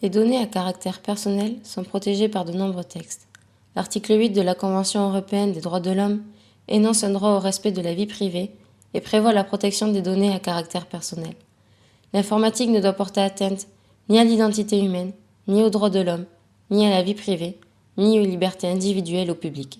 Les données à caractère personnel sont protégées par de nombreux textes. L'article 8 de la Convention européenne des droits de l'homme énonce un droit au respect de la vie privée et prévoit la protection des données à caractère personnel. L'informatique ne doit porter atteinte ni à l'identité humaine, ni aux droits de l'homme, ni à la vie privée, ni aux libertés individuelles ou publiques.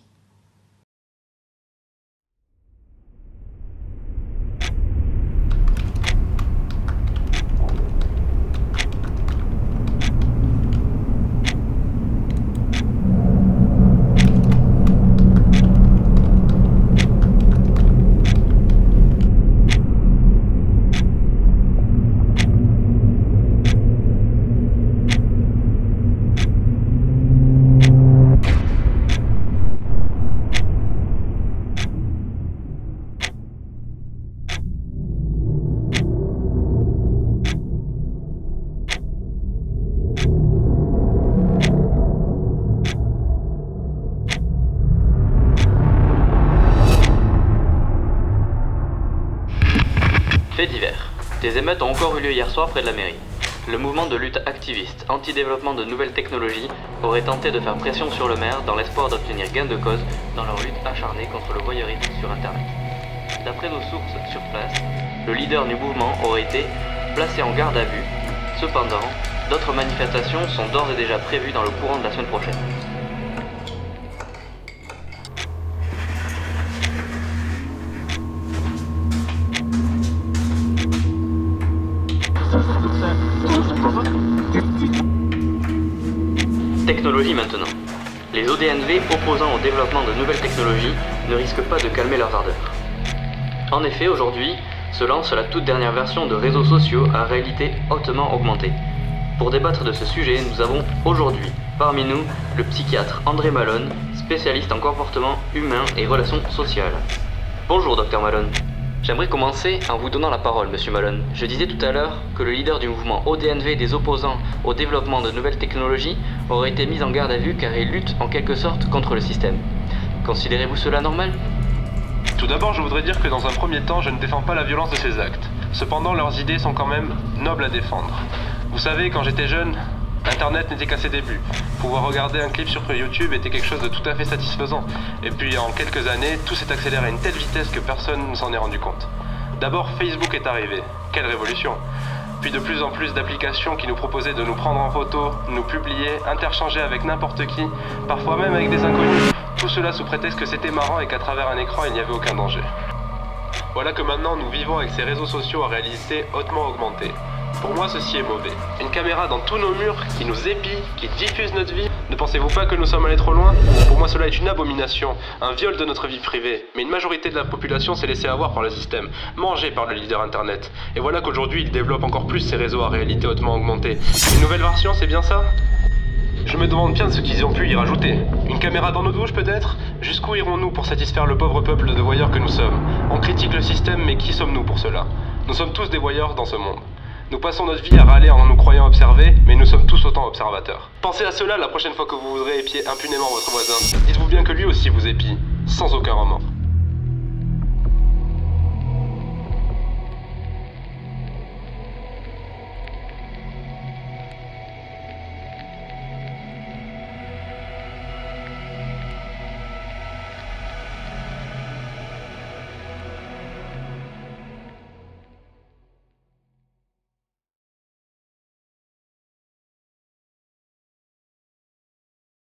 Faits divers. Des émeutes ont encore eu lieu hier soir près de la mairie. Le mouvement de lutte activiste anti-développement de nouvelles technologies aurait tenté de faire pression sur le maire dans l'espoir d'obtenir gain de cause dans leur lutte acharnée contre le voyeurisme sur Internet. D'après nos sources sur place, le leader du mouvement aurait été placé en garde à vue. Cependant, d'autres manifestations sont d'ores et déjà prévues dans le courant de la semaine prochaine. Technologie maintenant. Les ODNV opposant au développement de nouvelles technologies ne risquent pas de calmer leurs ardeurs. En effet, aujourd'hui se lance la toute dernière version de réseaux sociaux à réalité hautement augmentée. Pour débattre de ce sujet, nous avons aujourd'hui parmi nous le psychiatre André Malone, spécialiste en comportement humain et relations sociales. Bonjour Dr Malone. J'aimerais commencer en vous donnant la parole, Monsieur Malone. Je disais tout à l'heure que le leader du mouvement ODNV des opposants au développement de nouvelles technologies aurait été mis en garde à vue car il lutte en quelque sorte contre le système. Considérez-vous cela normal ? Tout d'abord, je voudrais dire que dans un premier temps, je ne défends pas la violence de ces actes. Cependant, leurs idées sont quand même nobles à défendre. Vous savez, quand j'étais jeune, Internet n'était qu'à ses débuts. Pouvoir regarder un clip sur YouTube était quelque chose de tout à fait satisfaisant. Et puis en quelques années, tout s'est accéléré à une telle vitesse que personne ne s'en est rendu compte. D'abord, Facebook est arrivé. Quelle révolution! Puis de plus en plus d'applications qui nous proposaient de nous prendre en photo, nous publier, interchanger avec n'importe qui, parfois même avec des inconnus. Tout cela sous prétexte que c'était marrant et qu'à travers un écran, il n'y avait aucun danger. Voilà que maintenant nous vivons avec ces réseaux sociaux à réalité hautement augmentée. Pour moi, ceci est mauvais. Une caméra dans tous nos murs, qui nous épie, qui diffuse notre vie. Ne pensez-vous pas que nous sommes allés trop loin ? Pour moi, cela est une abomination, un viol de notre vie privée. Mais une majorité de la population s'est laissée avoir par le système, mangée par le leader Internet. Et voilà qu'aujourd'hui, il développe encore plus ces réseaux à réalité hautement augmentée. Une nouvelle version, c'est bien ça ? Je me demande bien ce qu'ils ont pu y rajouter. Une caméra dans nos douches peut-être ? Jusqu'où irons-nous pour satisfaire le pauvre peuple de voyeurs que nous sommes ? On critique le système, mais qui sommes-nous pour cela ? Nous sommes tous des voyeurs dans ce monde. Nous passons notre vie à râler en nous croyant observés, mais nous sommes tous autant observateurs. Pensez à cela la prochaine fois que vous voudrez épier impunément votre voisin. Dites-vous bien que lui aussi vous épie, sans aucun remords.